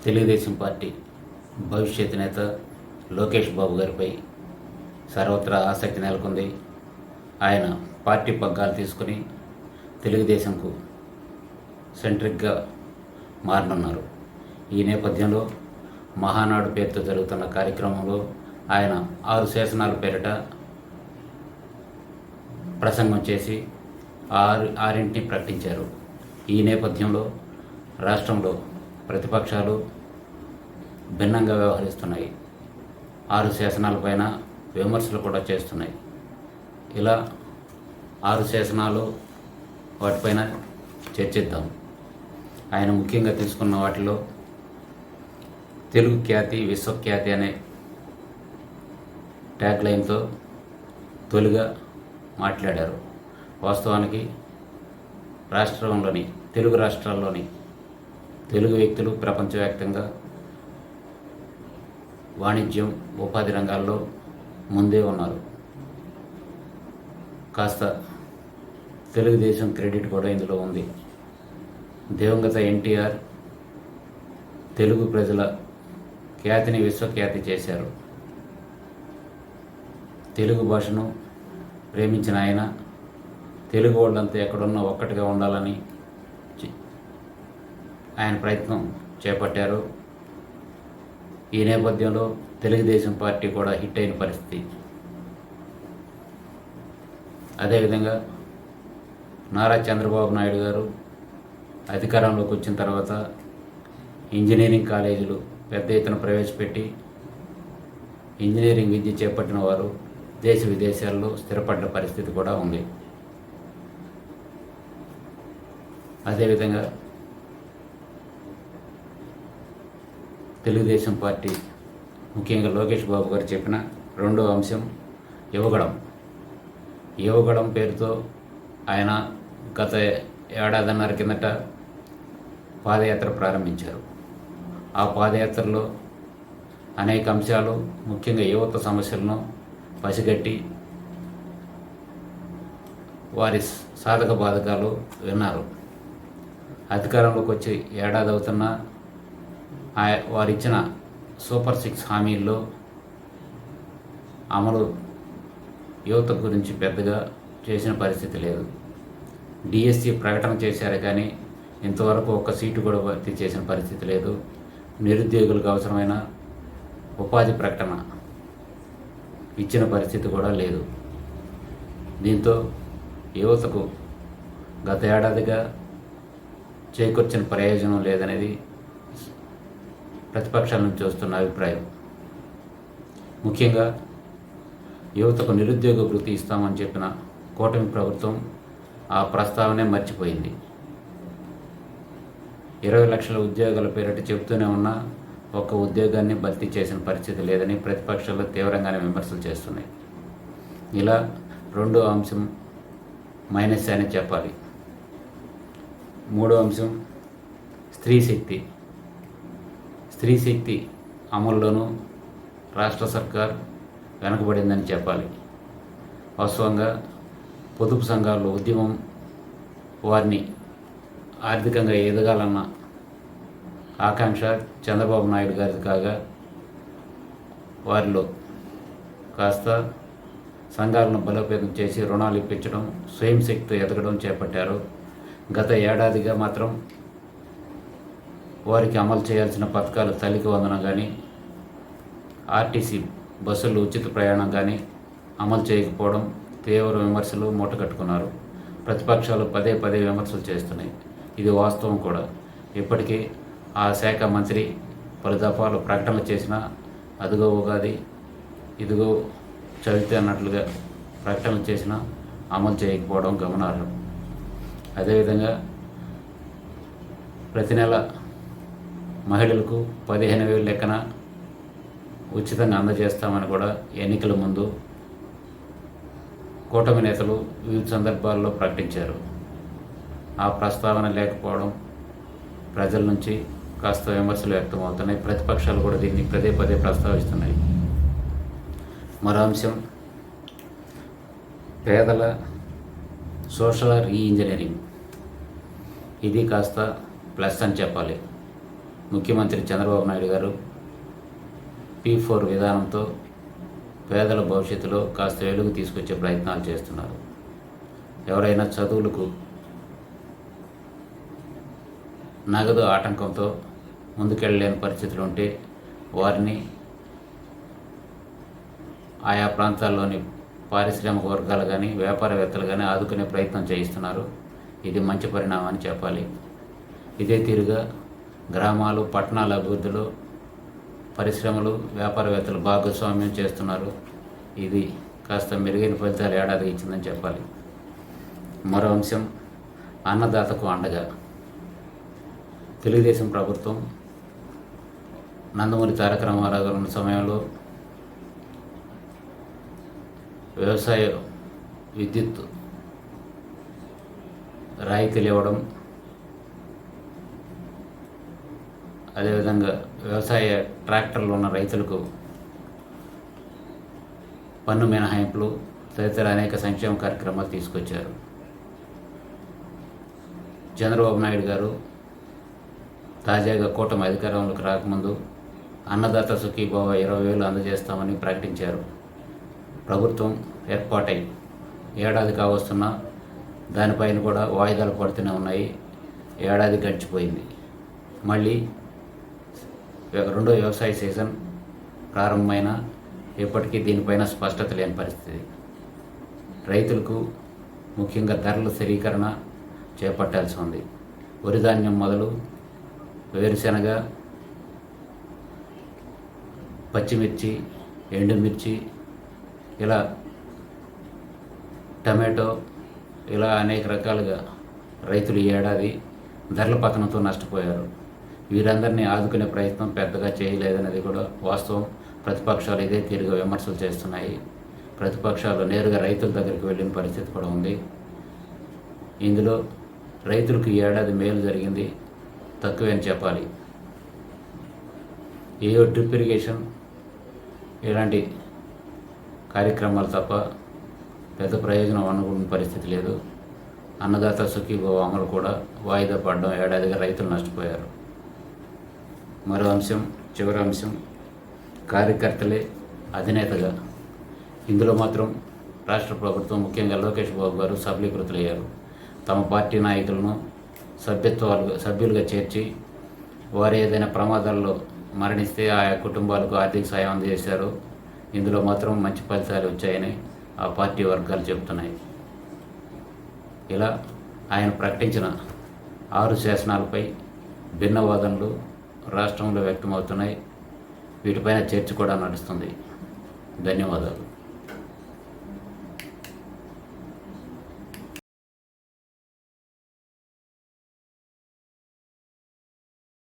Telugu Desam party భవిష్యత్ నేత లోకేష్ బాబు గారిపై సర్వత్రా ఆసక్తి నెలకొంది. ఆయన పార్టీ పగ్గాలు తీసుకుని తెలుగుదేశంకు సెంట్రిక్గా మారనున్నారు. ఈ నేపథ్యంలో మహానాడు పేరుతో జరుగుతున్న కార్యక్రమంలో ఆయన 6 శాసనాల పేరిట ప్రసంగం చేసి ఆరింటిని ప్రకటించారు. ఈ నేపథ్యంలో రాష్ట్రంలో ప్రతిపక్షాలు భిన్నంగా వ్యవహరిస్తున్నాయి. 6 శాసనాలపైన విమర్శలు కూడా చేస్తున్నాయి. ఇలా 6 శాసనాలు వాటిపైన చర్చిద్దాం. ఆయన ముఖ్యంగా తీసుకున్న వాటిలో తెలుగు ఖ్యాతి విశ్వఖ్యాతి అనే ట్యాగ్ లైన్తో తొలిగా మాట్లాడారు. వాస్తవానికి రాష్ట్రంలోని తెలుగు రాష్ట్రాల్లోని తెలుగు వ్యక్తులు ప్రపంచవ్యాప్తంగా వాణిజ్యం ఉపాధి రంగాల్లో ముందే ఉన్నారు. కాస్త తెలుగుదేశం క్రెడిట్ కూడా ఇందులో ఉంది. దివంగత ఎన్టీఆర్ తెలుగు ప్రజల ఖ్యాతిని విశ్వఖ్యాతి చేశారు. తెలుగు భాషను ప్రేమించిన ఆయన తెలుగు వాళ్ళంతా ఎక్కడున్నా ఒక్కటిగా ఉండాలని ఆయన ప్రయత్నం చేపట్టారు. ఈ నేపథ్యంలో తెలుగుదేశం పార్టీ కూడా హిట్ అయిన పరిస్థితి. అదేవిధంగా నారా చంద్రబాబు నాయుడు గారు అధికారంలోకి వచ్చిన తర్వాత ఇంజనీరింగ్ కాలేజీలు పెద్ద ఎత్తున ప్రవేశపెట్టి ఇంజనీరింగ్ విద్య చేపట్టిన వారు దేశ విదేశాల్లో స్థిరపడ్డ పరిస్థితి కూడా ఉంది. అదేవిధంగా తెలుగుదేశం పార్టీ ముఖ్యంగా లోకేష్ బాబు గారు చెప్పిన రెండో అంశం యువగడం పేరుతో ఆయన గత ఏడాదిన్నర కిందట పాదయాత్ర ప్రారంభించారు. ఆ పాదయాత్రలో అనేక అంశాలు ముఖ్యంగా యువత సమస్యలను పసిగట్టి వారి సాధక బాధకాలు విన్నారు. అధికారంలోకి వచ్చి ఏడాది అవుతున్నా వారిచ్చిన సూపర్ 6 హామీల్లో అమలు యువత గురించి పెద్దగా చేసిన పరిస్థితి లేదు. డిఎస్సి ప్రకటన చేశారు కానీ ఇంతవరకు ఒక్క సీటు కూడా భర్తీ చేసిన పరిస్థితి లేదు. నిరుద్యోగులకు అవసరమైన ఉపాధి ప్రకటన ఇచ్చిన పరిస్థితి కూడా లేదు. దీంతో యువతకు గత ఏడాదిగా చేకూర్చిన ప్రయోజనం లేదనేది ప్రతిపక్షాల నుంచి వస్తున్న అభిప్రాయం. ముఖ్యంగా యువతకు నిరుద్యోగ వృత్తి ఇస్తామని చెప్పిన కూటమి ప్రభుత్వం ఆ ప్రస్తావనే మర్చిపోయింది. 20 లక్షల ఉద్యోగాల పేరిట చెబుతూనే ఉన్నా ఒక్క ఉద్యోగాన్ని భర్తీ చేసిన పరిస్థితి లేదని ప్రతిపక్షాలు తీవ్రంగానే విమర్శలు చేస్తున్నాయి. ఇలా రెండో అంశం మైనస్ అని చెప్పాలి. మూడో అంశం స్త్రీ శక్తి అమల్లోనూ రాష్ట్ర సర్కార్ వెనకబడిందని చెప్పాలి. వాస్తవంగా పొదుపు సంఘాల్లో ఉద్యమం వారిని ఆర్థికంగా ఎదగాలన్న ఆకాంక్ష చంద్రబాబు నాయుడు గారిది కాగా వారిలో కాస్త సంఘాలను బలోపేతం చేసి రుణాలు ఇప్పించడం, స్వయం శక్తితో ఎదగడం చేపట్టారు. గత ఏడాదిగా మాత్రం వారికి అమలు చేయాల్సిన పథకాలు తల్లికి వందనం కానీ ఆర్టీసీ బస్సులు ఉచిత ప్రయాణం కానీ అమలు చేయకపోవడం తీవ్ర విమర్శలు మూటగట్టుకున్నారు. ప్రతిపక్షాలు పదే విమర్శలు చేస్తున్నాయి. ఇది వాస్తవం కూడా. ఇప్పటికీ ఆ శాఖ మంత్రి పలు దఫాలు ప్రకటనలు చేసినా అదిగో ఉగాది ఇదిగో చవితి అన్నట్లుగా ప్రకటనలు చేసినా అమలు చేయకపోవడం గమనార్హం. అదేవిధంగా ప్రతి నెల మహిళలకు 15,000 లెక్కన ఉచితంగా అందజేస్తామని కూడా ఎన్నికల ముందు కూటమి నేతలు వివిధ సందర్భాల్లో ప్రకటించారు. ఆ ప్రస్తావన లేకపోవడం ప్రజల నుంచి కాస్త విమర్శలు వ్యక్తమవుతున్నాయి. ప్రతిపక్షాలు కూడా దీన్ని పదే ప్రస్తావిస్తున్నాయి. మరో అంశం పేదల సోషల్ రీఇంజనీరింగ్. ఇది కాస్త ప్లస్ అని చెప్పాలి. ముఖ్యమంత్రి చంద్రబాబు నాయుడు గారు P4 విధానంతో పేదల భవిష్యత్తులో కాస్త వెలుగు తీసుకొచ్చే ప్రయత్నాలు చేస్తున్నారు. ఎవరైనా చదువులకు నగదు ఆటంకంతో ముందుకెళ్ళలేని పరిస్థితులు ఉంటే వారిని ఆయా ప్రాంతాల్లోని పారిశ్రామిక వర్గాలు కానీ వ్యాపారవేత్తలు కానీ ఆదుకునే ప్రయత్నం చేయిస్తున్నారు. ఇది మంచి పరిణామం అని చెప్పాలి. ఇదే తీరుగా గ్రామాలు పట్టణాల అభివృద్ధిలో పరిశ్రమలు వ్యాపారవేత్తలు భాగస్వామ్యం చేస్తున్నారు. ఇది కాస్త మెరుగైన ఫలితాలు ఏడాదికి ఇచ్చిందని చెప్పాలి. మరో అంశం, అన్నదాతకు అండగా తెలుగుదేశం ప్రభుత్వం నందమూరి తారక రామారావు గారు ఉన్న సమయంలో వ్యవసాయ విద్యుత్ రాయితీలు ఇవ్వడం, అదేవిధంగా వ్యవసాయ ట్రాక్టర్లు ఉన్న రైతులకు పన్ను మినహాయింపులు తదితర అనేక సంక్షేమ కార్యక్రమాలు తీసుకొచ్చారు. చంద్రబాబు నాయుడు గారు తాజాగా కూటమి అధికారంలోకి రాకముందు అన్నదాత సుఖీభవ 20,000 అందజేస్తామని ప్రకటించారు. ప్రభుత్వం ఏర్పాటై ఏడాది కావస్తున్నా దానిపైన కూడా వాయిదాలు పడుతూనే ఉన్నాయి. ఏడాది గడిచిపోయింది. మళ్ళీ రెండో వ్యవసాయ సీజన్ ప్రారంభమైన ఇప్పటికీ దీనిపైన స్పష్టత లేని పరిస్థితి. రైతులకు ముఖ్యంగా ధరల స్థిరీకరణ చేపట్టాల్సి ఉంది. వరి ధాన్యం మొదలు వేరుశెనగ, పచ్చిమిర్చి, ఎండుమిర్చి, ఇలా టమాటో, ఇలా అనేక రకాలుగా రైతులు ఈ ఏడాది ధరల పతనంతో నష్టపోయారు. వీరందరినీ ఆదుకునే ప్రయత్నం పెద్దగా చేయలేదనేది కూడా వాస్తవం. ప్రతిపక్షాలు ఇదే తీరుగా విమర్శలు చేస్తున్నాయి. ప్రతిపక్షాలు నేరుగా రైతుల దగ్గరికి వెళ్ళిన పరిస్థితి కూడా ఉంది. ఇందులో రైతులకు ఈ ఏడాది మేలు జరిగింది తక్కువే అని చెప్పాలి. ఏవో డ్రిప్ ఇరిగేషన్ ఇలాంటి కార్యక్రమాలు తప్ప పెద్ద ప్రయోజనం అనుకున్న పరిస్థితి లేదు. అన్నదాత సుఖీభవ అమలు కూడా వాయిదా పడడం ఏడాదిగా రైతులు నష్టపోయారు. మరో అంశం, చివరి అంశం, కార్యకర్తలే అధినేతగా. ఇందులో మాత్రం రాష్ట్ర ప్రభుత్వం ముఖ్యంగా లోకేష్ బాబు గారు సఫలీకృతులయ్యారు. తమ పార్టీ నాయకులను సభ్యులుగా చేర్చి వారు ఏదైనా ప్రమాదాల్లో మరణిస్తే ఆయా కుటుంబాలకు ఆర్థిక సాయం అందజేశారు. ఇందులో మాత్రం మంచి ఫలితాలు వచ్చాయని ఆ పార్టీ వర్గాలు చెబుతున్నాయి. ఇలా ఆయన ప్రకటించిన 6 శాసనాలపై భిన్న వాదనలు రాష్ట్రంలో వ్యక్తమవుతున్నాయి. వీటిపైన చర్చ కూడా నడుస్తుంది. ధన్యవాదాలు.